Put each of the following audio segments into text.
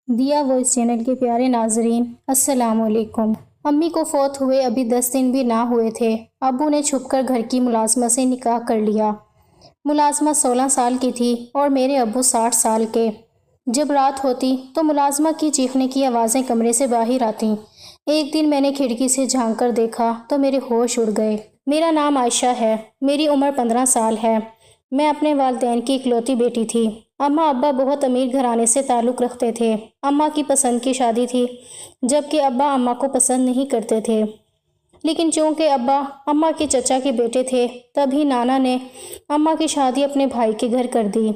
دیا voice channel کے پیارے ناظرین، السلام علیکم۔ امی کو فوت ہوئے ابھی 10 دن بھی نہ ہوئے تھے۔ ابو نے چھپ کر گھر کی ملازمہ سے نکاح کر لیا۔ ملازمہ 16 سال کی تھی اور میرے ابو 60 سال کے۔ جب رات ہوتی تو ملازمہ کی چیخنے کی آوازیں کمرے سے باہر آتیں۔ ایک دن میں نے کھڑکی سے جھانک کر دیکھا تو میرے ہوش اڑ گئے۔ میرا نام عائشہ ہے، میری عمر 15 سال ہے۔ میں اپنے والدین کی اکلوتی بیٹی تھی۔ اماں ابا بہت امیر گھرانے سے تعلق رکھتے تھے۔ اماں کی پسند کی شادی تھی، جبکہ ابا اماں کو پسند نہیں کرتے تھے۔ لیکن چونکہ ابا اماں کے چچا کے بیٹے تھے، تبھی نانا نے اماں کی شادی اپنے بھائی کے گھر کر دی۔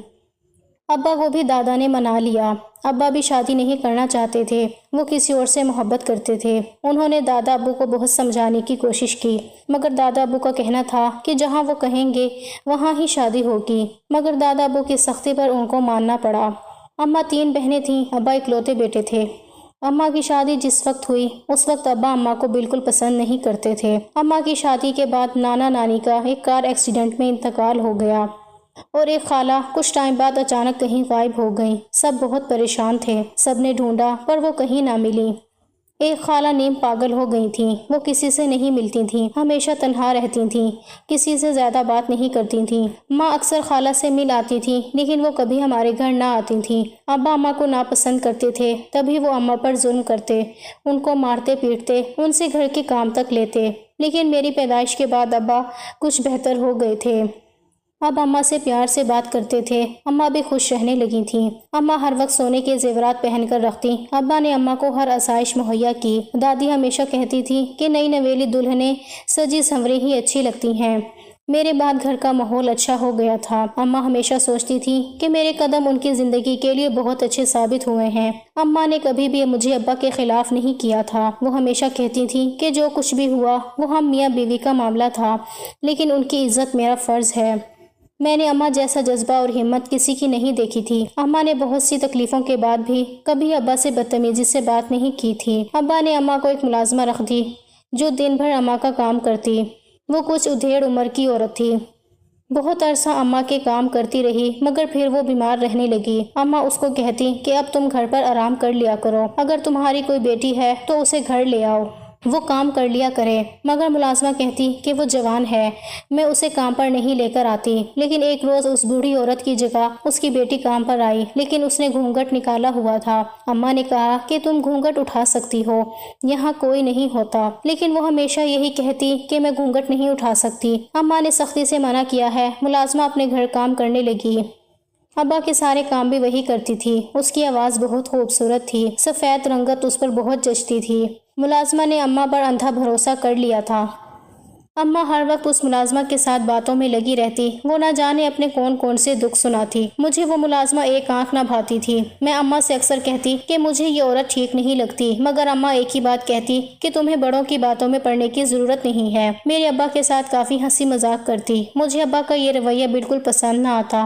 ابا کو بھی دادا نے منا لیا۔ ابا بھی شادی نہیں کرنا چاہتے تھے، وہ کسی اور سے محبت کرتے تھے۔ انہوں نے دادا ابو کو بہت سمجھانے کی کوشش کی، مگر دادا ابو کا کہنا تھا کہ جہاں وہ کہیں گے وہاں ہی شادی ہوگی، مگر دادا ابو کی سختی پر ان کو ماننا پڑا۔ اماں 3 بہنیں تھیں، ابا اکلوتے بیٹے تھے۔ اماں کی شادی جس وقت ہوئی اس وقت ابا اماں کو بالکل پسند نہیں کرتے تھے۔ اماں کی شادی کے بعد نانا نانی کا ایک کار ایکسیڈنٹ میں انتقال ہو گیا اور ایک خالہ کچھ ٹائم بعد اچانک کہیں غائب ہو گئیں۔ سب بہت پریشان تھے، سب نے ڈھونڈا پر وہ کہیں نہ ملی۔ ایک خالہ نیم پاگل ہو گئی تھیں، وہ کسی سے نہیں ملتی تھیں، ہمیشہ تنہا رہتی تھیں، کسی سے زیادہ بات نہیں کرتی تھیں۔ ماں اکثر خالہ سے مل آتی تھیں، لیکن وہ کبھی ہمارے گھر نہ آتی تھیں۔ ابا اماں کو ناپسند کرتے تھے، تبھی وہ اماں پر ظلم کرتے، ان کو مارتے پیٹتے، ان سے گھر کے کام تک لیتے۔ لیکن میری پیدائش کے بعد ابا کچھ بہتر ہو گئے تھے۔ اب اماں سے پیار سے بات کرتے تھے، اماں بھی خوش رہنے لگی تھیں۔ اماں ہر وقت سونے کے زیورات پہن کر رکھتی۔ ابا نے اماں کو ہر آسائش مہیا کی۔ دادی ہمیشہ کہتی تھی کہ نئی نویلی دلہنیں سجی سنوری ہی اچھی لگتی ہیں۔ میرے بعد گھر کا ماحول اچھا ہو گیا تھا۔ اماں ہمیشہ سوچتی تھی کہ میرے قدم ان کی زندگی کے لیے بہت اچھے ثابت ہوئے ہیں۔ اماں نے کبھی بھی مجھے ابا کے خلاف نہیں کیا تھا۔ وہ ہمیشہ کہتی تھی کہ جو کچھ بھی ہوا وہ ہم میاں بیوی کا معاملہ تھا، لیکن ان کی عزت میرا فرض ہے۔ میں نے اماں جیسا جذبہ اور ہمت کسی کی نہیں دیکھی تھی۔ اماں نے بہت سی تکلیفوں کے بعد بھی کبھی ابا سے بدتمیزی سے بات نہیں کی تھی۔ ابا نے اماں کو ایک ملازمہ رکھ دی جو دن بھر اماں کا کام کرتی۔ وہ کچھ ادھیڑ عمر کی عورت تھی۔ بہت عرصہ اماں کے کام کرتی رہی، مگر پھر وہ بیمار رہنے لگی۔ اماں اس کو کہتی کہ اب تم گھر پر آرام کر لیا کرو، اگر تمہاری کوئی بیٹی ہے تو اسے گھر لے آؤ، وہ کام کر لیا کرے۔ مگر ملازمہ کہتی کہ وہ جوان ہے، میں اسے کام پر نہیں لے کر آتی۔ لیکن ایک روز اس بوڑھی عورت کی جگہ اس کی بیٹی کام پر آئی، لیکن اس نے گھونگھٹ نکالا ہوا تھا۔ اماں نے کہا کہ تم گھونگھٹ اٹھا سکتی ہو، یہاں کوئی نہیں ہوتا، لیکن وہ ہمیشہ یہی کہتی کہ میں گھونگھٹ نہیں اٹھا سکتی۔ اماں نے سختی سے منع کیا ہے۔ ملازمہ اپنے گھر کام کرنے لگی۔ ابا کے سارے کام بھی وہی کرتی تھی۔ اس کی آواز بہت خوبصورت تھی، سفید رنگت اس پر بہت جچتی تھی۔ ملازمہ نے اماں پر اندھا بھروسہ کر لیا تھا۔ اماں ہر وقت اس ملازمہ کے ساتھ باتوں میں لگی رہتی، وہ نہ جانے اپنے کون کون سے دکھ سناتی۔ مجھے وہ ملازمہ ایک آنکھ نہ بھاتی تھی۔ میں اماں سے اکثر کہتی کہ مجھے یہ عورت ٹھیک نہیں لگتی، مگر اماں ایک ہی بات کہتی کہ تمہیں بڑوں کی باتوں میں پڑنے کی ضرورت نہیں ہے۔ میرے ابا کے ساتھ کافی ہنسی مذاق کرتی، مجھے ابا کا یہ رویہ بالکل پسند نہ آتا۔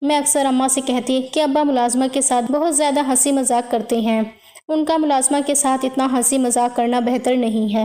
میں اکثر اماں سے کہتی کہ ابا ملازمہ کے ساتھ بہت زیادہ ہنسی مذاق کرتے ہیں، ان کا ملازمہ کے ساتھ اتنا ہنسی مذاق کرنا بہتر نہیں ہے۔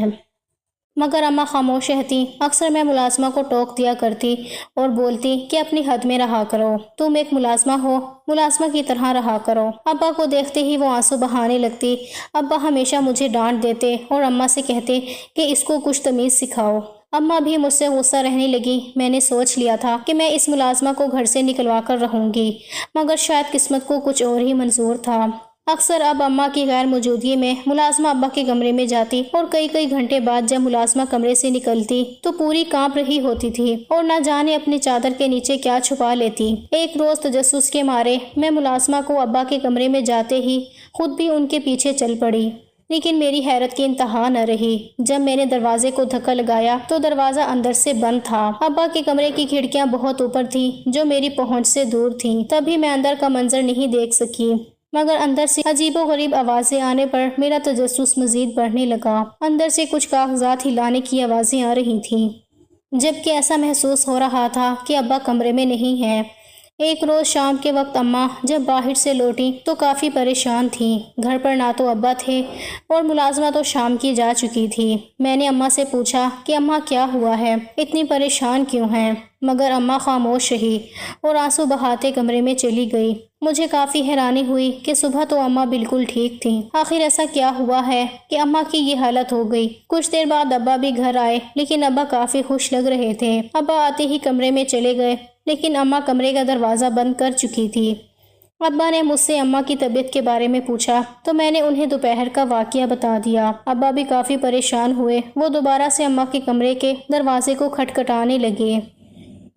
مگر اماں خاموش رہتی۔ اکثر میں ملازمہ کو ٹوک دیا کرتی اور بولتی کہ اپنی حد میں رہا کرو، تم ایک ملازمہ ہو، ملازمہ کی طرح رہا کرو۔ ابا کو دیکھتے ہی وہ آنسو بہانے لگتی۔ ابا ہمیشہ مجھے ڈانٹ دیتے اور اماں سے کہتے کہ اس کو کچھ تمیز سکھاؤ۔ اماں بھی مجھ سے غصہ رہنے لگی۔ میں نے سوچ لیا تھا کہ میں اس ملازمہ کو گھر سے نکلوا کر رہوں گی، مگر شاید قسمت کو کچھ اور ہی منظور تھا۔ اکثر اب اماں کی غیر موجودگی میں ملازمہ ابا کے کمرے میں جاتی اور کئی گھنٹے بعد جب ملازمہ کمرے سے نکلتی تو پوری کانپ رہی ہوتی تھی اور نہ جانے اپنی چادر کے نیچے کیا چھپا لیتی۔ ایک روز تجسس کے مارے میں ملازمہ کو ابا کے کمرے میں جاتے ہی خود بھی ان کے پیچھے چل پڑی، لیکن میری حیرت کی انتہا نہ رہی جب میں نے دروازے کو دھکا لگایا تو دروازہ اندر سے بند تھا۔ ابا کے کمرے کی کھڑکیاں بہت اوپر تھیں جو میری پہنچ سے دور تھیں، تبھی میں اندر کا منظر نہیں دیکھ سکی، مگر اندر سے عجیب و غریب آوازیں آنے پر میرا تجسس مزید بڑھنے لگا۔ اندر سے کچھ کاغذات ہلانے کی آوازیں آ رہی تھیں، جبکہ ایسا محسوس ہو رہا تھا کہ ابا کمرے میں نہیں ہیں۔ ایک روز شام کے وقت اماں جب باہر سے لوٹی تو کافی پریشان تھیں۔ گھر پر نہ تو ابا تھے اور ملازمہ تو شام کی جا چکی تھی۔ میں نے اماں سے پوچھا کہ اماں کیا ہوا ہے، اتنی پریشان کیوں ہیں؟ مگر اماں خاموش رہی اور آنسو بہاتے کمرے میں چلی گئی۔ مجھے کافی حیرانی ہوئی کہ صبح تو اماں بالکل ٹھیک تھیں، آخر ایسا کیا ہوا ہے کہ اماں کی یہ حالت ہو گئی۔ کچھ دیر بعد ابا بھی گھر آئے، لیکن ابا کافی خوش لگ رہے تھے۔ ابا آتے ہی کمرے میں چلے گئے، لیکن اماں کمرے کا دروازہ بند کر چکی تھی۔ ابا نے مجھ سے اماں کی طبیعت کے بارے میں پوچھا تو میں نے انہیں دوپہر کا واقعہ بتا دیا۔ ابا بھی کافی پریشان ہوئے، وہ دوبارہ سے اماں کے کمرے کے دروازے کو کھٹکھٹانے لگے۔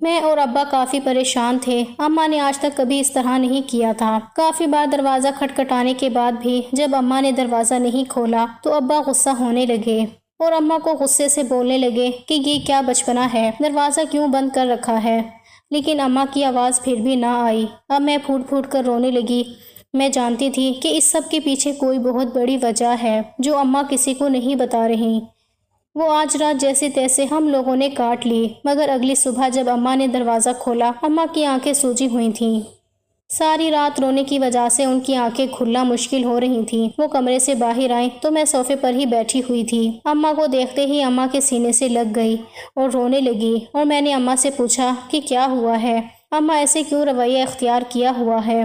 میں اور ابا کافی پریشان تھے، اماں نے آج تک کبھی اس طرح نہیں کیا تھا۔ کافی بار دروازہ کھٹکھٹانے کے بعد بھی جب اماں نے دروازہ نہیں کھولا تو ابا غصہ ہونے لگے اور اماں کو غصے سے بولنے لگے کہ یہ کیا بچپنا ہے، دروازہ کیوں بند کر رکھا ہے؟ لیکن اماں کی آواز پھر بھی نہ آئی۔ اب میں پھوٹ پھوٹ کر رونے لگی۔ میں جانتی تھی کہ اس سب کے پیچھے کوئی بہت بڑی وجہ ہے جو اماں کسی کو نہیں بتا رہی۔ وہ آج رات جیسے تیسے ہم لوگوں نے کاٹ لی، مگر اگلی صبح جب اماں نے دروازہ کھولا اماں کی آنکھیں سوجی ہوئی تھیں۔ ساری رات رونے کی وجہ سے ان کی آنکھیں کھلنا مشکل ہو رہی تھیں۔ وہ کمرے سے باہر آئیں تو میں صوفے پر ہی بیٹھی ہوئی تھی۔ اماں کو دیکھتے ہی اماں کے سینے سے لگ گئی اور رونے لگی اور میں نے اماں سے پوچھا کہ کیا ہوا ہے، اماں ایسے کیوں رویہ اختیار کیا ہوا ہے؟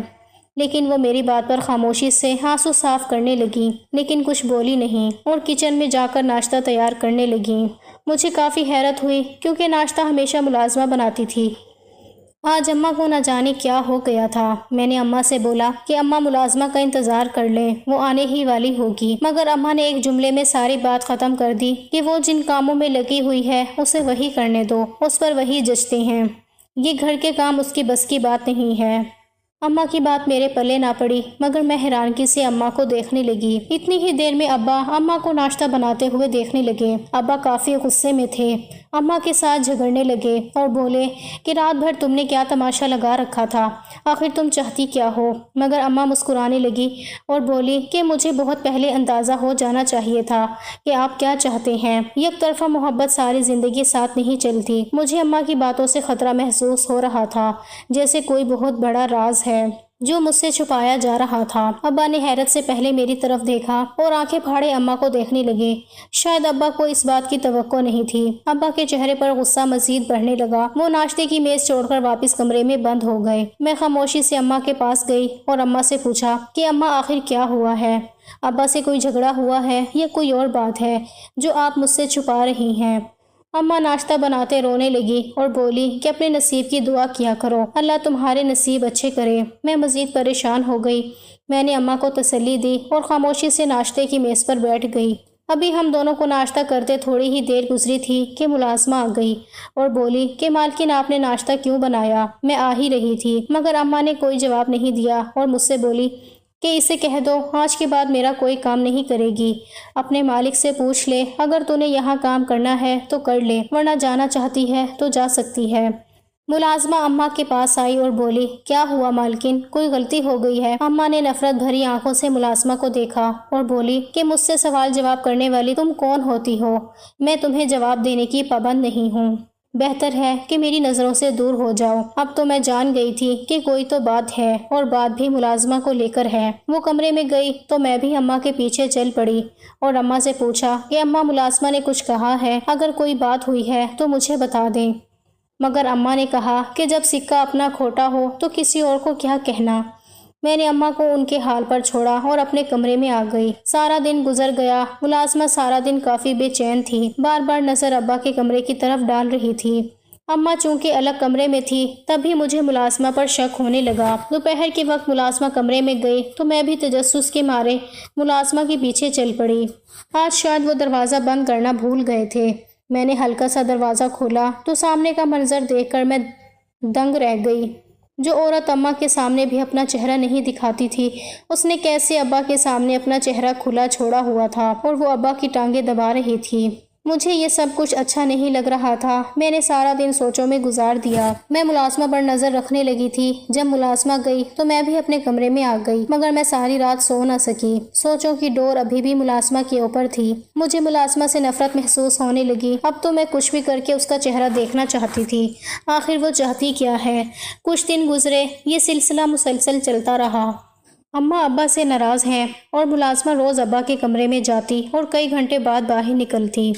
لیکن وہ میری بات پر خاموشی سے آنسو صاف کرنے لگی، لیکن کچھ بولی نہیں اور کچن میں جا کر ناشتہ تیار کرنے لگی۔ مجھے کافی حیرت ہوئی کیونکہ ناشتہ ہمیشہ ملازمہ بناتی تھی۔ آج اماں کو نہ جانے کیا ہو گیا تھا۔ میں نے اماں سے بولا کہ اماں ملازمہ کا انتظار کر لیں، وہ آنے ہی والی ہوگی، مگر اماں نے ایک جملے میں ساری بات ختم کر دی کہ وہ جن کاموں میں لگی ہوئی ہے اسے وہی کرنے دو، اس پر وہی جچتے ہیں، یہ گھر کے کام اس کی بس کی بات نہیں ہے۔ اماں کی بات میرے پلے نہ پڑی، مگر میں حیرانگی سے اماں کو دیکھنے لگی۔ اتنی ہی دیر میں ابا اماں کو ناشتہ بناتے ہوئے دیکھنے لگے۔ ابا کافی غصے میں تھے، اماں کے ساتھ جھگڑنے لگے اور بولے کہ رات بھر تم نے کیا تماشا لگا رکھا تھا، آخر تم چاہتی کیا ہو؟ مگر اماں مسکرانے لگی اور بولی کہ مجھے بہت پہلے اندازہ ہو جانا چاہیے تھا کہ آپ کیا چاہتے ہیں، یک طرفہ محبت ساری زندگی ساتھ نہیں چلتی۔ مجھے اماں کی باتوں سے خطرہ محسوس ہو رہا تھا، جیسے کوئی بہت بڑا راز ہے جو مجھ سے چھپایا جا رہا تھا۔ ابا نے حیرت سے پہلے میری طرف دیکھا اور آنکھیں پھاڑے اماں کو دیکھنے لگے۔ شاید ابا کو اس بات کی توقع نہیں تھی۔ ابا کے چہرے پر غصہ مزید بڑھنے لگا۔ وہ ناشتے کی میز چھوڑ کر واپس کمرے میں بند ہو گئے۔ میں خاموشی سے اماں کے پاس گئی اور اماں سے پوچھا کہ اماں آخر کیا ہوا ہے؟ ابا سے کوئی جھگڑا ہوا ہے یا کوئی اور بات ہے جو آپ مجھ سے چھپا رہی ہیں؟ اماں ناشتہ بناتے رونے لگی اور بولی کہ اپنے نصیب کی دعا کیا کرو، اللہ تمہارے نصیب اچھے کرے۔ میں مزید پریشان ہو گئی۔ میں نے اماں کو تسلی دی اور خاموشی سے ناشتے کی میز پر بیٹھ گئی۔ ابھی ہم دونوں کو ناشتہ کرتے تھوڑی ہی دیر گزری تھی کہ ملازمہ آ گئی اور بولی کہ مالکن آپ نے ناشتہ کیوں بنایا؟ میں آ ہی رہی تھی، مگر اماں نے کوئی جواب نہیں دیا اور مجھ سے بولی کہ اسے کہہ دو آج کے بعد میرا کوئی کام نہیں کرے گی، اپنے مالک سے پوچھ لے، اگر تو نے یہاں کام کرنا ہے تو کر لے، ورنہ جانا چاہتی ہے تو جا سکتی ہے۔ ملازمہ اماں کے پاس آئی اور بولی کیا ہوا مالکن، کوئی غلطی ہو گئی ہے؟ اماں نے نفرت بھری آنکھوں سے ملازمہ کو دیکھا اور بولی کہ مجھ سے سوال جواب کرنے والی تم کون ہوتی ہو؟ میں تمہیں جواب دینے کی پابند نہیں ہوں، بہتر ہے کہ میری نظروں سے دور ہو جاؤ۔ اب تو میں جان گئی تھی کہ کوئی تو بات ہے اور بات بھی ملازمہ کو لے کر ہے۔ وہ کمرے میں گئی تو میں بھی اماں کے پیچھے چل پڑی اور اماں سے پوچھا کہ اماں ملازمہ نے کچھ کہا ہے، اگر کوئی بات ہوئی ہے تو مجھے بتا دیں۔ مگر اماں نے کہا کہ جب سکہ اپنا کھوٹا ہو تو کسی اور کو کیا کہنا۔ میں نے اماں کو ان کے حال پر چھوڑا اور اپنے کمرے میں آ گئی۔ سارا دن گزر گیا۔ ملازمہ سارا دن کافی بے چین تھی، بار بار نظر ابا کے کمرے کی طرف ڈال رہی تھی۔ اماں چونکہ الگ کمرے میں تھی تب بھی مجھے ملازمہ پر شک ہونے لگا۔ دوپہر کے وقت ملازمہ کمرے میں گئی تو میں بھی تجسس کے مارے ملازمہ کے پیچھے چل پڑی۔ آج شاید وہ دروازہ بند کرنا بھول گئے تھے۔ میں نے ہلکا سا دروازہ کھولا تو سامنے کا منظر دیکھ کر میں دنگ رہ گئی۔ جو عورت اماں کے سامنے بھی اپنا چہرہ نہیں دکھاتی تھی، اس نے کیسے ابا کے سامنے اپنا چہرہ کھلا چھوڑا ہوا تھا اور وہ ابا کی ٹانگیں دبا رہی تھی۔ مجھے یہ سب کچھ اچھا نہیں لگ رہا تھا۔ میں نے سارا دن سوچوں میں گزار دیا۔ میں ملازمہ پر نظر رکھنے لگی تھی۔ جب ملازمہ گئی تو میں بھی اپنے کمرے میں آ گئی، مگر میں ساری رات سو نہ سکی۔ سوچوں کی ڈور ابھی بھی ملازمہ کے اوپر تھی۔ مجھے ملازمہ سے نفرت محسوس ہونے لگی۔ اب تو میں کچھ بھی کر کے اس کا چہرہ دیکھنا چاہتی تھی۔ آخر وہ چاہتی کیا ہے؟ کچھ دن گزرے، یہ سلسلہ مسلسل چلتا رہا۔ اماں ابا سے ناراض ہیں اور ملازمہ روز ابا کے کمرے میں جاتی اور کئی گھنٹے بعد باہر نکلتی۔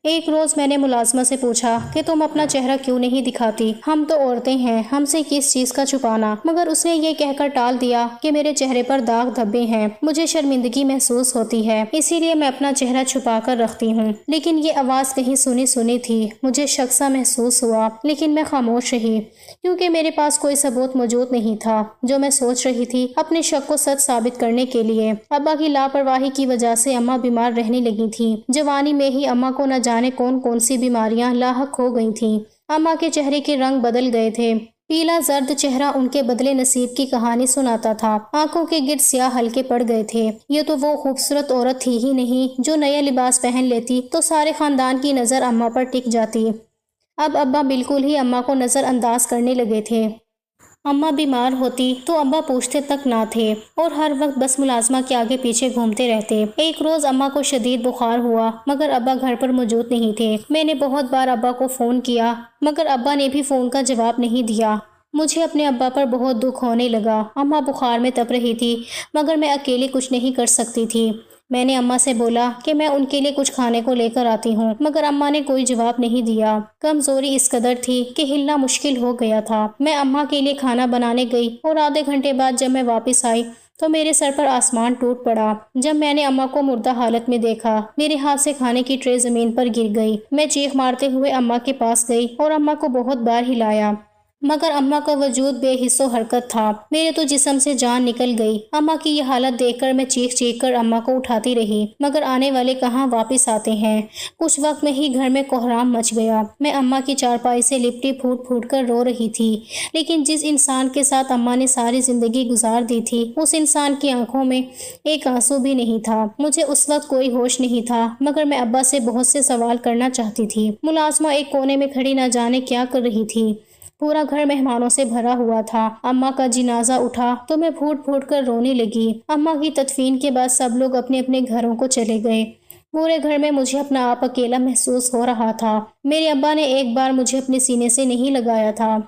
ایک روز میں نے ملازمہ سے پوچھا کہ تم اپنا چہرہ کیوں نہیں دکھاتی؟ ہم تو عورتیں ہیں، ہم سے کس چیز کا چھپانا؟ مگر اس نے یہ کہہ کر ٹال دیا کہ میرے چہرے پر داغ دھبے ہیں، مجھے شرمندگی محسوس ہوتی ہے، اسی لیے میں اپنا چہرہ چھپا کر رکھتی ہوں۔ لیکن یہ آواز کہیں سنی سنی تھی، مجھے شک سا محسوس ہوا، لیکن میں خاموش رہی کیونکہ میرے پاس کوئی ثبوت موجود نہیں تھا۔ جو میں سوچ رہی تھی، اپنے شک کو سچ ثابت کرنے کے لیے ابا کی لاپرواہی کی وجہ سے اماں بیمار رہنے لگی تھی۔ جوانی میں ہی اماں کو نہ جانے کون سی بیماریاں لاحق ہو گئی تھیں۔ اماں کے چہرے کے رنگ بدل گئے تھے۔ پیلا زرد چہرہ ان کے بدلے نصیب کی کہانی سناتا تھا۔ آنکھوں کے گرد سیاہ ہلکے پڑ گئے تھے۔ یہ تو وہ خوبصورت عورت تھی ہی نہیں جو نیا لباس پہن لیتی تو سارے خاندان کی نظر اماں پر ٹک جاتی۔ اب ابا بالکل ہی اماں کو نظر انداز کرنے لگے تھے۔ اماں بیمار ہوتی تو ابا پوچھتے تک نہ تھے اور ہر وقت بس ملازمہ کے آگے پیچھے گھومتے رہتے۔ ایک روز اماں کو شدید بخار ہوا مگر ابا گھر پر موجود نہیں تھے۔ میں نے بہت بار ابا کو فون کیا مگر ابا نے بھی فون کا جواب نہیں دیا۔ مجھے اپنے ابا پر بہت دکھ ہونے لگا۔ اماں بخار میں تپ رہی تھی مگر میں اکیلے کچھ نہیں کر سکتی تھی۔ میں نے اماں سے بولا کہ میں ان کے لیے کچھ کھانے کو لے کر آتی ہوں مگر اماں نے کوئی جواب نہیں دیا۔ کمزوری اس قدر تھی کہ ہلنا مشکل ہو گیا تھا۔ میں اماں کے لیے کھانا بنانے گئی اور آدھے گھنٹے بعد جب میں واپس آئی تو میرے سر پر آسمان ٹوٹ پڑا۔ جب میں نے اماں کو مردہ حالت میں دیکھا، میرے ہاتھ سے کھانے کی ٹرے زمین پر گر گئی۔ میں چیخ مارتے ہوئے اماں کے پاس گئی اور اماں کو بہت بار ہلایا مگر اماں کا وجود بے حس و حرکت تھا۔ میرے تو جسم سے جان نکل گئی۔ اماں کی یہ حالت دیکھ کر میں چیخ چیخ کر اماں کو اٹھاتی رہی مگر آنے والے کہاں واپس آتے ہیں۔ کچھ وقت میں ہی گھر میں کوہرام مچ گیا۔ میں اماں کی چارپائی سے لپٹی پھوٹ پھوٹ کر رو رہی تھی، لیکن جس انسان کے ساتھ اماں نے ساری زندگی گزار دی تھی اس انسان کی آنکھوں میں ایک آنسو بھی نہیں تھا۔ مجھے اس وقت کوئی ہوش نہیں تھا مگر میں ابا سے بہت سے سوال کرنا چاہتی تھی۔ ملازمہ ایک کونے میں کھڑی نہ جانے کیا کر رہی تھی۔ پورا گھر مہمانوں سے بھرا ہوا تھا۔ اماں کا جنازہ اٹھا تو میں پھوٹ پھوٹ کر رونے لگی۔ اماں کی تدفین کے بعد سب لوگ اپنے اپنے گھروں کو چلے گئے۔ پورے گھر میں مجھے اپنا آپ اکیلا محسوس ہو رہا تھا۔ میرے ابا نے ایک بار مجھے اپنے سینے سے نہیں لگایا تھا۔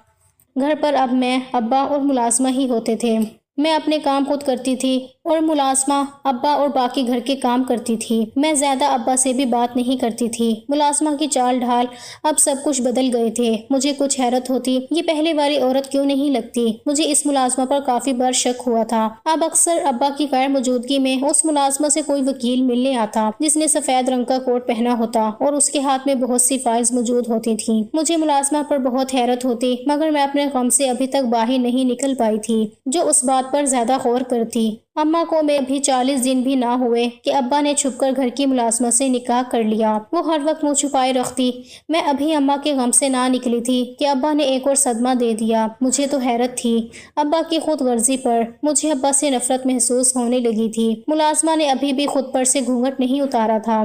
گھر پر اب میں، ابا اور ملازمہ ہی ہوتے تھے۔ میں اپنے کام خود کرتی تھی اور ملازمہ ابا اور باقی گھر کے کام کرتی تھی۔ میں زیادہ ابا سے بھی بات نہیں کرتی تھی۔ ملازمہ کی چال ڈھال اب سب کچھ بدل گئے تھے۔ مجھے کچھ حیرت ہوتی، یہ پہلے والی عورت کیوں نہیں لگتی؟ مجھے اس ملازمہ پر کافی بار شک ہوا تھا۔ اب اکثر ابا کی غیر موجودگی میں اس ملازمہ سے کوئی وکیل ملنے آتا جس نے سفید رنگ کا کوٹ پہنا ہوتا اور اس کے ہاتھ میں بہت سی فائلز موجود ہوتی تھیں۔ مجھے ملازمہ پر بہت حیرت ہوتی مگر میں اپنے غم سے ابھی تک باہر نہیں نکل پائی تھی جو اس بات پر زیادہ غور کرتی۔ اماں کو میں ابھی 40 دن بھی نہ ہوئے کہ ابا نے چھپ کر گھر کی ملازمہ سے نکاح کر لیا۔ وہ ہر وقت منہ چھپائے رکھتی۔ میں ابھی اماں کے غم سے نہ نکلی تھی کہ ابا نے ایک اور صدمہ دے دیا۔ مجھے تو حیرت تھی ابا کی خود غرضی پر۔ مجھے ابا سے نفرت محسوس ہونے لگی تھی۔ ملازمہ نے ابھی بھی خود پر سے گھونگھٹ نہیں اتارا تھا۔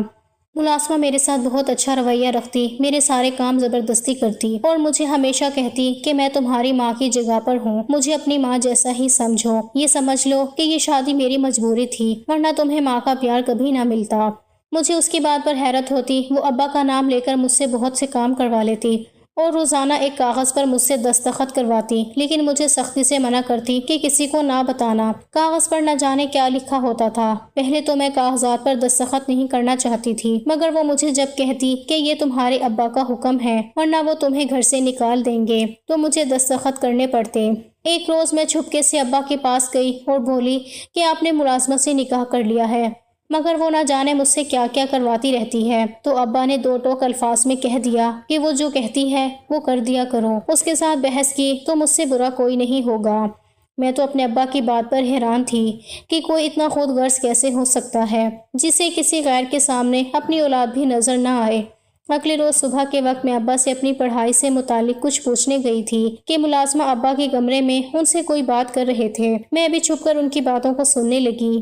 ملازمہ میرے ساتھ بہت اچھا رویہ رکھتی، میرے سارے کام زبردستی کرتی اور مجھے ہمیشہ کہتی کہ میں تمہاری ماں کی جگہ پر ہوں، مجھے اپنی ماں جیسا ہی سمجھو۔ یہ سمجھ لو کہ یہ شادی میری مجبوری تھی ورنہ تمہیں ماں کا پیار کبھی نہ ملتا۔ مجھے اس کی بات پر حیرت ہوتی۔ وہ ابا کا نام لے کر مجھ سے بہت سے کام کروا لیتی اور روزانہ ایک کاغذ پر مجھ سے دستخط کرواتی، لیکن مجھے سختی سے منع کرتی کہ کسی کو نہ بتانا۔ کاغذ پر نہ جانے کیا لکھا ہوتا تھا۔ پہلے تو میں کاغذات پر دستخط نہیں کرنا چاہتی تھی مگر وہ مجھے جب کہتی کہ یہ تمہارے ابا کا حکم ہے ورنہ وہ تمہیں گھر سے نکال دیں گے تو مجھے دستخط کرنے پڑتے۔ ایک روز میں چھپکے سے ابا کے پاس گئی اور بولی کہ آپ نے ملازمہ سے نکاح کر لیا ہے مگر وہ نہ جانے مجھ سے کیا کیا کرواتی رہتی ہے۔ تو ابا نے دو ٹوک الفاظ میں کہہ دیا کہ وہ جو کہتی ہے وہ کر دیا کرو۔ اس کے ساتھ بحث کی تو مجھ سے برا کوئی نہیں ہوگا۔ میں تو اپنے ابا کی بات پر حیران تھی کہ کوئی اتنا خود غرض کیسے ہو سکتا ہے جسے کسی غیر کے سامنے اپنی اولاد بھی نظر نہ آئے۔ اگلے روز صبح کے وقت میں ابا سے اپنی پڑھائی سے متعلق کچھ پوچھنے گئی تھی کہ ملازمہ ابا کے کمرے میں ان سے کوئی بات کر رہے تھے۔ میں بھی چھپ کر ان کی باتوں کو سننے لگی۔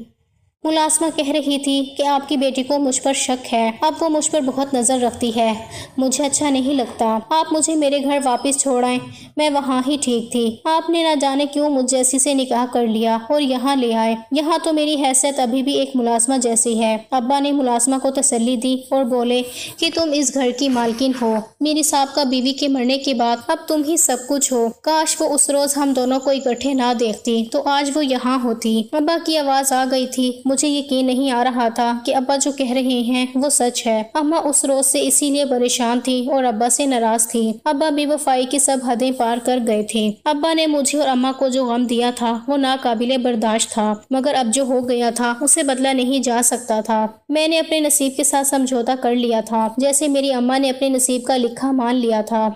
ملازمہ کہہ رہی تھی کہ آپ کی بیٹی کو مجھ پر شک ہے، اب وہ مجھ پر بہت نظر رکھتی ہے، مجھے اچھا نہیں لگتا، آپ مجھے میرے گھر واپس چھوڑائیں، میں وہاں ہی ٹھیک تھی، آپ نے نہ جانے کیوں مجھ جیسی سے نکاح کر لیا اور یہاں لے آئے، یہاں تو میری حیثیت ابھی بھی ایک ملازمہ جیسی ہے۔ ابا نے ملازمہ کو تسلی دی اور بولے کہ تم اس گھر کی مالکن ہو، میری سابقہ بیوی کے مرنے کے بعد اب تم ہی سب کچھ ہو، کاش وہ اس روز ہم دونوں کو اکٹھے نہ دیکھتی تو آج وہ یہاں ہوتی۔ ابا کی آواز آ گئی تھی، مجھے یقین نہیں آ رہا تھا کہ ابا جو کہہ رہے ہیں وہ سچ ہے۔ اماں اس روز سے اسی لیے پریشان تھی اور ابا سے ناراض تھی۔ ابا بے وفائی کی سب حدیں پار کر گئے تھے۔ ابا نے مجھے اور اماں کو جو غم دیا تھا وہ ناقابل برداشت تھا، مگر اب جو ہو گیا تھا اسے بدلا نہیں جا سکتا تھا۔ میں نے اپنے نصیب کے ساتھ سمجھوتا کر لیا تھا، جیسے میری اماں نے اپنے نصیب کا لکھا مان لیا تھا۔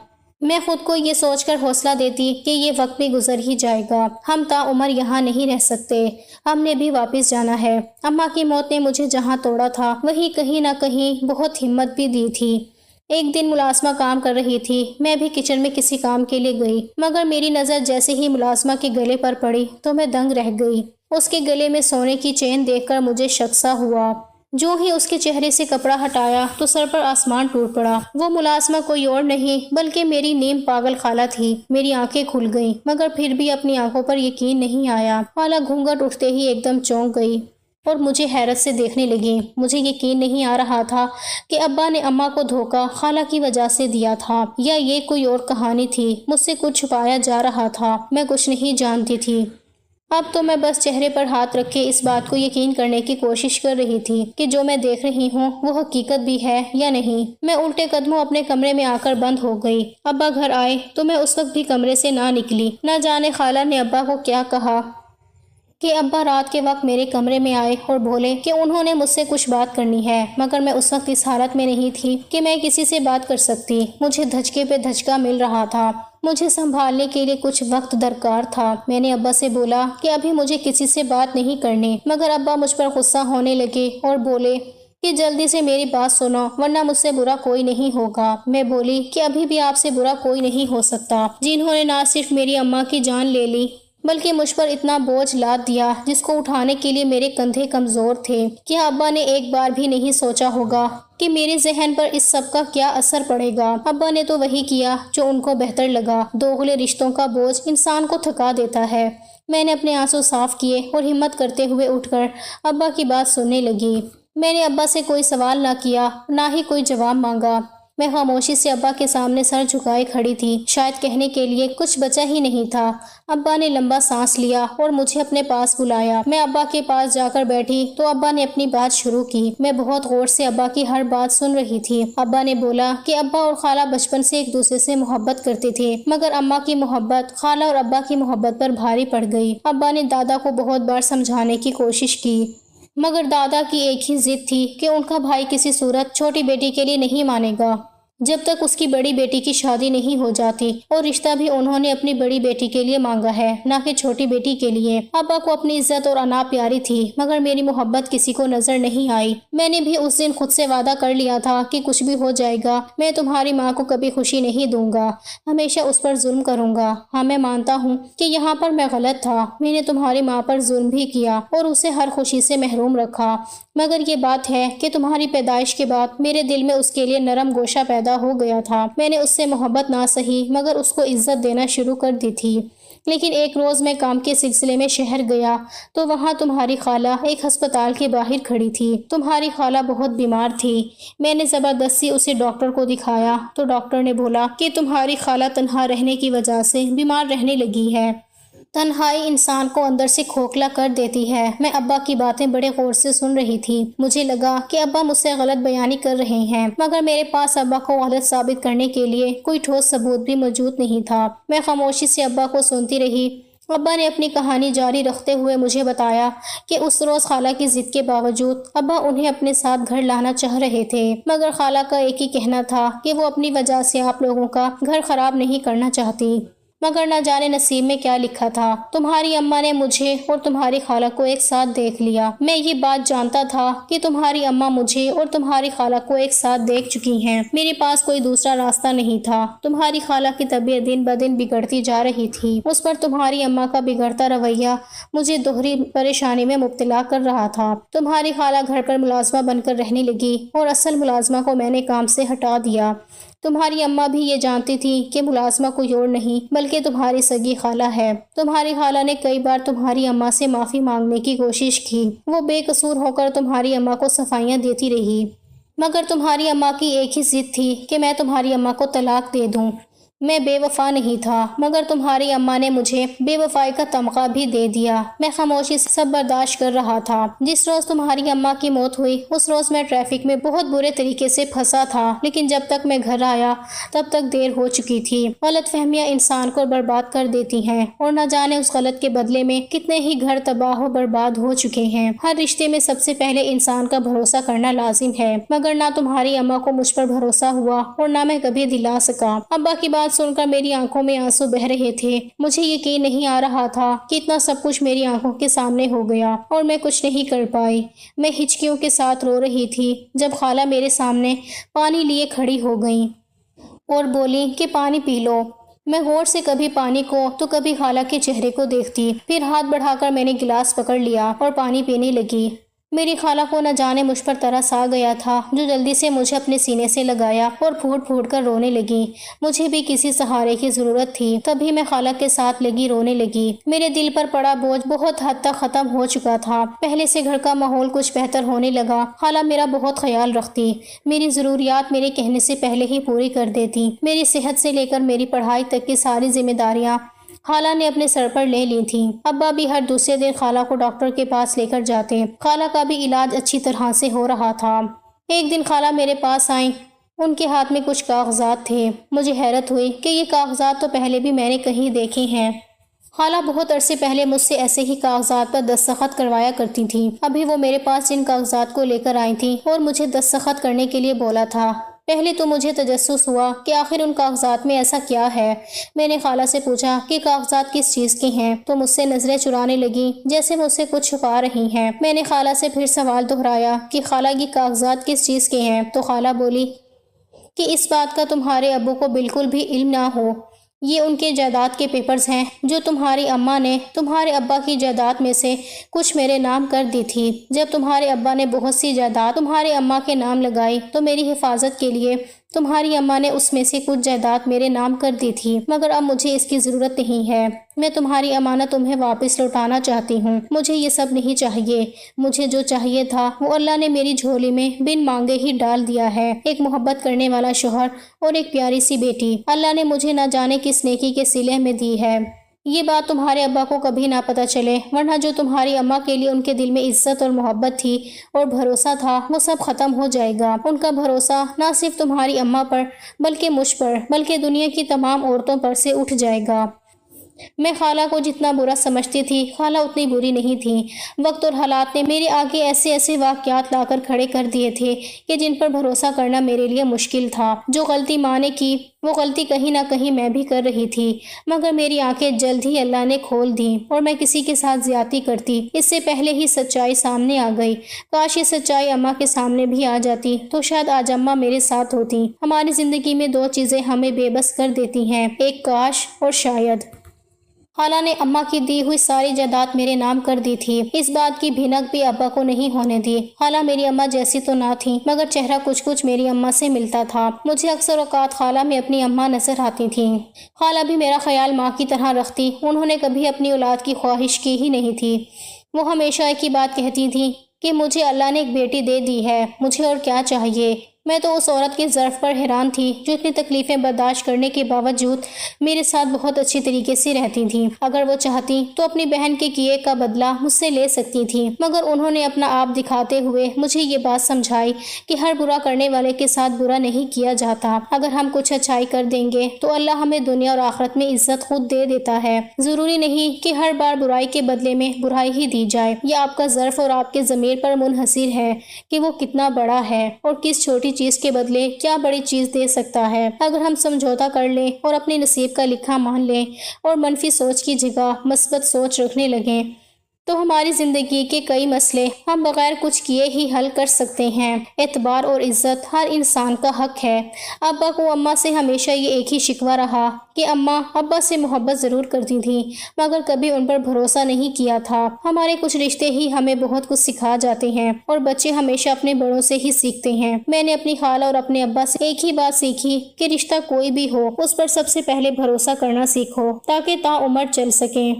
میں خود کو یہ سوچ کر حوصلہ دیتی کہ یہ وقت بھی گزر ہی جائے گا، ہم تا عمر یہاں نہیں رہ سکتے، ہم نے بھی واپس جانا ہے۔ اماں کی موت نے مجھے جہاں توڑا تھا وہیں کہیں نہ کہیں بہت ہمت بھی دی تھی۔ ایک دن ملازمہ کام کر رہی تھی، میں بھی کچن میں کسی کام کے لیے گئی، مگر میری نظر جیسے ہی ملازمہ کے گلے پر پڑی تو میں دنگ رہ گئی۔ اس کے گلے میں سونے کی چین دیکھ کر مجھے شک سا ہوا۔ جو ہی اس کے چہرے سے کپڑا ہٹایا تو سر پر آسمان ٹوٹ پڑا۔ وہ ملازمہ کوئی اور نہیں بلکہ میری نیم پاگل خالہ تھی۔ میری آنکھیں کھل گئیں، مگر پھر بھی اپنی آنکھوں پر یقین نہیں آیا۔ خالہ گھونگھٹ اٹھتے ہی ایک دم چونک گئی اور مجھے حیرت سے دیکھنے لگی۔ مجھے یقین نہیں آ رہا تھا کہ ابا نے اماں کو دھوکہ خالہ کی وجہ سے دیا تھا یا یہ کوئی اور کہانی تھی، مجھ سے کچھ چھپایا جا رہا تھا، میں کچھ نہیں جانتی تھی۔ اب تو میں بس چہرے پر ہاتھ رکھ کے اس بات کو یقین کرنے کی کوشش کر رہی تھی کہ جو میں دیکھ رہی ہوں وہ حقیقت بھی ہے یا نہیں۔ میں الٹے قدموں اپنے کمرے میں آ کر بند ہو گئی۔ ابا گھر آئے تو میں اس وقت بھی کمرے سے نہ نکلی۔ نہ جانے خالہ نے ابا کو کیا کہا کہ ابا رات کے وقت میرے کمرے میں آئے اور بولے کہ انہوں نے مجھ سے کچھ بات کرنی ہے، مگر میں اس وقت اس حالت میں نہیں تھی کہ میں کسی سے بات کر سکتی۔ مجھے دھچکے پہ دھچکا مل رہا تھا، مجھے سنبھالنے کے لیے کچھ وقت درکار تھا۔ میں نے ابا سے بولا کہ ابھی مجھے کسی سے بات نہیں کرنی، مگر ابا مجھ پر غصہ ہونے لگے اور بولے کہ جلدی سے میری بات سنو ورنہ مجھ سے برا کوئی نہیں ہوگا۔ میں بولی کہ ابھی بھی آپ سے برا کوئی نہیں ہو سکتا، جنہوں نے نہ صرف میری اماں کی جان لے لی بلکہ مجھ پر اتنا بوجھ لاد دیا جس کو اٹھانے کے لیے میرے کندھے کمزور تھے۔ کیا ابا نے ایک بار بھی نہیں سوچا ہوگا کہ میرے ذہن پر اس سب کا کیا اثر پڑے گا؟ ابا نے تو وہی کیا جو ان کو بہتر لگا۔ دوغلے رشتوں کا بوجھ انسان کو تھکا دیتا ہے۔ میں نے اپنے آنسو صاف کیے اور ہمت کرتے ہوئے اٹھ کر ابا کی بات سننے لگی۔ میں نے ابا سے کوئی سوال نہ کیا، نہ ہی کوئی جواب مانگا۔ میں خاموشی سے ابا کے سامنے سر جھکائے کھڑی تھی، شاید کہنے کے لیے کچھ بچا ہی نہیں تھا۔ ابا نے لمبا سانس لیا اور مجھے اپنے پاس بلایا۔ میں ابا کے پاس جا کر بیٹھی تو ابا نے اپنی بات شروع کی۔ میں بہت غور سے ابا کی ہر بات سن رہی تھی۔ ابا نے بولا کہ ابا اور خالہ بچپن سے ایک دوسرے سے محبت کرتے تھے، مگر اماں کی محبت خالہ اور ابا کی محبت پر بھاری پڑ گئی۔ ابا نے دادا کو بہت بار سمجھانے کی کوشش کی، مگر دادا کی ایک ہی ضد تھی کہ ان کا بھائی کسی صورت چھوٹی بیٹی کے لیے نہیں مانے گا جب تک اس کی بڑی بیٹی کی شادی نہیں ہو جاتی، اور رشتہ بھی انہوں نے اپنی بڑی بیٹی کے لیے مانگا ہے، نہ کہ چھوٹی بیٹی کے لیے۔ ابا کو اپنی عزت اور انا پیاری تھی، مگر میری محبت کسی کو نظر نہیں آئی۔ میں نے بھی اس دن خود سے وعدہ کر لیا تھا کہ کچھ بھی ہو جائے گا میں تمہاری ماں کو کبھی خوشی نہیں دوں گا، ہمیشہ اس پر ظلم کروں گا۔ ہاں میں مانتا ہوں کہ یہاں پر میں غلط تھا، میں نے تمہاری ماں پر ظلم بھی کیا اور اسے ہر خوشی سے محروم رکھا، مگر یہ بات ہے کہ تمہاری پیدائش کے بعد میرے دل میں اس کے لیے نرم گوشہ پیدا ہو گیا تھا۔ میں نے اس سے محبت نہ سہی مگر اس کو عزت دینا شروع کر دی تھی۔ لیکن ایک روز میں کام کے سلسلے میں شہر گیا تو وہاں تمہاری خالہ ایک ہسپتال کے باہر کھڑی تھی۔ تمہاری خالہ بہت بیمار تھی۔ میں نے زبردستی اسے ڈاکٹر کو دکھایا تو ڈاکٹر نے بولا کہ تمہاری خالہ تنہا رہنے کی وجہ سے بیمار رہنے لگی ہے۔ تنہائی انسان کو اندر سے کھوکھلا کر دیتی ہے۔ میں ابا کی باتیں بڑے غور سے سن رہی تھی۔ مجھے لگا کہ ابا مجھ سے غلط بیانی کر رہے ہیں، مگر میرے پاس ابا کو غلط ثابت کرنے کے لیے کوئی ٹھوس ثبوت بھی موجود نہیں تھا۔ میں خاموشی سے ابا کو سنتی رہی۔ ابا نے اپنی کہانی جاری رکھتے ہوئے مجھے بتایا کہ اس روز خالہ کی ضد کے باوجود ابا انہیں اپنے ساتھ گھر لانا چاہ رہے تھے، مگر خالہ کا ایک ہی کہنا تھا کہ وہ اپنی وجہ سے آپ لوگوں کا گھر خراب نہیں کرنا چاہتی۔ مگر نہ جانے نصیب میں کیا لکھا تھا، تمہاری اماں نے مجھے اور تمہاری خالہ کو ایک ساتھ دیکھ لیا۔ میں یہ بات جانتا تھا کہ تمہاری اماں مجھے اور تمہاری خالہ کو ایک ساتھ دیکھ چکی ہیں۔ میرے پاس کوئی دوسرا راستہ نہیں تھا۔ تمہاری خالہ کی طبیعت دن بدن بگڑتی جا رہی تھی، اس پر تمہاری اماں کا بگڑتا رویہ مجھے دوہری پریشانی میں مبتلا کر رہا تھا۔ تمہاری خالہ گھر پر ملازمہ بن کر رہنے لگی اور اصل ملازمہ کو میں نے کام سے ہٹا دیا۔ تمہاری اماں بھی یہ جانتی تھی کہ ملازمہ کوئی اور نہیں بلکہ تمہاری سگی خالہ ہے۔ تمہاری خالہ نے کئی بار تمہاری اماں سے معافی مانگنے کی کوشش کی، وہ بے قصور ہو کر تمہاری اماں کو صفائیاں دیتی رہی، مگر تمہاری اماں کی ایک ہی ضد تھی کہ میں تمہاری اماں کو طلاق دے دوں۔ میں بے وفا نہیں تھا، مگر تمہاری اماں نے مجھے بے وفائی کا تمغہ بھی دے دیا۔ میں خاموشی سے سب برداشت کر رہا تھا۔ جس روز تمہاری اماں کی موت ہوئی اس روز میں ٹریفک میں بہت برے طریقے سے پھنسا تھا، لیکن جب تک میں گھر آیا تب تک دیر ہو چکی تھی۔ غلط فہمیاں انسان کو برباد کر دیتی ہیں اور نہ جانے اس غلط کے بدلے میں کتنے ہی گھر تباہ و برباد ہو چکے ہیں۔ ہر رشتے میں سب سے پہلے انسان کا بھروسہ کرنا لازم ہے، مگر نہ تمہاری اماں کو مجھ پر بھروسہ ہوا اور نہ میں کبھی دلا سکا۔ ابا کی بات سن کر میری آنکھوں میں آنسو بہہ رہے تھے۔ مجھے یقین نہیں آ رہا تھا کہ اتنا سب کچھ میری آنکھوں کے سامنے ہو گیا اور میں کچھ نہیں کر پائی۔ میں ہچکیوں کے ساتھ رو رہی تھی جب خالہ میرے سامنے پانی لیے کھڑی ہو گئیں اور بولی کہ پانی پی لو۔ میں غور سے کبھی پانی کو تو کبھی خالہ کے چہرے کو دیکھتی، پھر ہاتھ بڑھا کر میں نے گلاس پکڑ لیا اور پانی پینے لگی۔ میری خالہ کو نہ جانے مجھ پر ترس آ گیا تھا، جو جلدی سے مجھے اپنے سینے سے لگایا اور پھوٹ پھوٹ کر رونے لگی۔ مجھے بھی کسی سہارے کی ضرورت تھی، تبھی میں خالہ کے ساتھ لگی رونے لگی۔ میرے دل پر پڑا بوجھ بہت حد تک ختم ہو چکا تھا۔ پہلے سے گھر کا ماحول کچھ بہتر ہونے لگا۔ خالہ میرا بہت خیال رکھتی، میری ضروریات میرے کہنے سے پہلے ہی پوری کر دیتی۔ میری صحت سے لے کر میری پڑھائی تک کی ساری ذمہ داریاں خالہ نے اپنے سر پر لے لی تھیں۔ ابا بھی ہر دوسرے دن خالہ کو ڈاکٹر کے پاس لے کر جاتے۔ خالہ کا بھی علاج اچھی طرح سے ہو رہا تھا۔ ایک دن خالہ میرے پاس آئیں، ان کے ہاتھ میں کچھ کاغذات تھے۔ مجھے حیرت ہوئی کہ یہ کاغذات تو پہلے بھی میں نے کہیں دیکھے ہیں۔ خالہ بہت عرصے پہلے مجھ سے ایسے ہی کاغذات پر دستخط کروایا کرتی تھیں۔ ابھی وہ میرے پاس ان کاغذات کو لے کر آئی تھیں اور مجھے دستخط کرنے کے لیے بولا تھا۔ پہلے تو مجھے تجسس ہوا کہ آخر ان کاغذات میں ایسا کیا ہے۔ میں نے خالہ سے پوچھا کہ کاغذات کس چیز کے ہیں، تو مجھ سے نظریں چرانے لگی جیسے مجھ سے کچھ چھپا رہی ہیں۔ میں نے خالہ سے پھر سوال دہرایا کہ خالہ یہ کاغذات کس چیز کے ہیں، تو خالہ بولی کہ اس بات کا تمہارے ابو کو بالکل بھی علم نہ ہو، یہ ان کے جائیداد کے پیپرز ہیں جو تمہاری اماں نے تمہارے ابا کی جائیداد میں سے کچھ میرے نام کر دی تھی۔ جب تمہارے ابا نے بہت سی جائیداد تمہارے اماں کے نام لگائی تو میری حفاظت کے لیے تمہاری اماں نے اس میں سے کچھ جائیداد میرے نام کر دی تھی، مگر اب مجھے اس کی ضرورت نہیں ہے۔ میں تمہاری امانت تمہیں واپس لوٹانا چاہتی ہوں۔ مجھے یہ سب نہیں چاہیے۔ مجھے جو چاہیے تھا وہ اللہ نے میری جھولی میں بن مانگے ہی ڈال دیا ہے، ایک محبت کرنے والا شوہر اور ایک پیاری سی بیٹی۔ اللہ نے مجھے نہ جانے کس نیکی کے صلے میں دی ہے۔ یہ بات تمہارے ابا کو کبھی نہ پتہ چلے، ورنہ جو تمہاری اماں کے لیے ان کے دل میں عزت اور محبت تھی اور بھروسہ تھا وہ سب ختم ہو جائے گا۔ ان کا بھروسہ نہ صرف تمہاری اماں پر بلکہ مجھ پر، بلکہ دنیا کی تمام عورتوں پر سے اٹھ جائے گا۔ میں خالہ کو جتنا برا سمجھتی تھی خالہ اتنی بری نہیں تھی۔ وقت اور حالات نے میرے آگے ایسے ایسے واقعات لا کر کھڑے کر دیے تھے کہ جن پر بھروسہ کرنا میرے لیے مشکل تھا۔ جو غلطی ماں نے کی وہ غلطی کہیں نہ کہیں میں بھی کر رہی تھی، مگر میری آنکھیں جلد ہی اللہ نے کھول دیں اور میں کسی کے ساتھ زیادتی کرتی اس سے پہلے ہی سچائی سامنے آ گئی۔ کاش یہ سچائی اماں کے سامنے بھی آ جاتی تو شاید آج اماں میرے ساتھ ہوتی۔ ہماری زندگی میں دو چیزیں ہمیں بے بس کر دیتی ہیں، ایک کاش اور شاید۔ خالہ نے اماں کی دی ہوئی ساری جائیداد میرے نام کر دی تھی۔ اس بات کی بھنک بھی ابا کو نہیں ہونے دی۔ خالہ میری اماں جیسی تو نہ تھی، مگر چہرہ کچھ کچھ میری اماں سے ملتا تھا۔ مجھے اکثر اوقات خالہ میں اپنی اماں نظر آتی تھیں۔ خالہ بھی میرا خیال ماں کی طرح رکھتی، انہوں نے کبھی اپنی اولاد کی خواہش کی ہی نہیں تھی۔ وہ ہمیشہ ایک ہی بات کہتی تھیں کہ مجھے اللہ نے ایک بیٹی دے دی ہے، مجھے اور کیا چاہیے۔ میں تو اس عورت کی ظرف پر حیران تھی جو اتنی تکلیفیں برداشت کرنے کے باوجود میرے ساتھ بہت اچھی طریقے سے رہتی تھیں۔ اگر وہ چاہتی تو اپنی بہن کے کیے کا بدلہ مجھ سے لے سکتی تھی، مگر انہوں نے اپنا آپ دکھاتے ہوئے مجھے یہ بات سمجھائی کہ ہر برا کرنے والے کے ساتھ برا نہیں کیا جاتا۔ اگر ہم کچھ اچھائی کر دیں گے تو اللہ ہمیں دنیا اور آخرت میں عزت خود دے دیتا ہے۔ ضروری نہیں کہ ہر بار برائی کے بدلے میں برائی ہی دی جائے۔ یہ آپ کا ظرف اور آپ کے ضمیر پر منحصر ہے کہ وہ کتنا بڑا ہے اور کس چھوٹی چیز کے بدلے کیا بڑی چیز دے سکتا ہے۔ اگر ہم سمجھوتا کر لیں اور اپنے نصیب کا لکھا مان لیں اور منفی سوچ کی جگہ مثبت سوچ رکھنے لگیں تو ہماری زندگی کے کئی مسئلے ہم بغیر کچھ کیے ہی حل کر سکتے ہیں۔ اعتبار اور عزت ہر انسان کا حق ہے۔ ابا کو اماں سے ہمیشہ یہ ایک ہی شکوہ رہا کہ اماں ابا سے محبت ضرور کرتی تھیں مگر کبھی ان پر بھروسہ نہیں کیا تھا۔ ہمارے کچھ رشتے ہی ہمیں بہت کچھ سکھا جاتے ہیں اور بچے ہمیشہ اپنے بڑوں سے ہی سیکھتے ہیں۔ میں نے اپنی خالہ اور اپنے ابا سے ایک ہی بات سیکھی کہ رشتہ کوئی بھی ہو اس پر سب سے پہلے بھروسہ کرنا سیکھو تاکہ تا عمر چل سکیں۔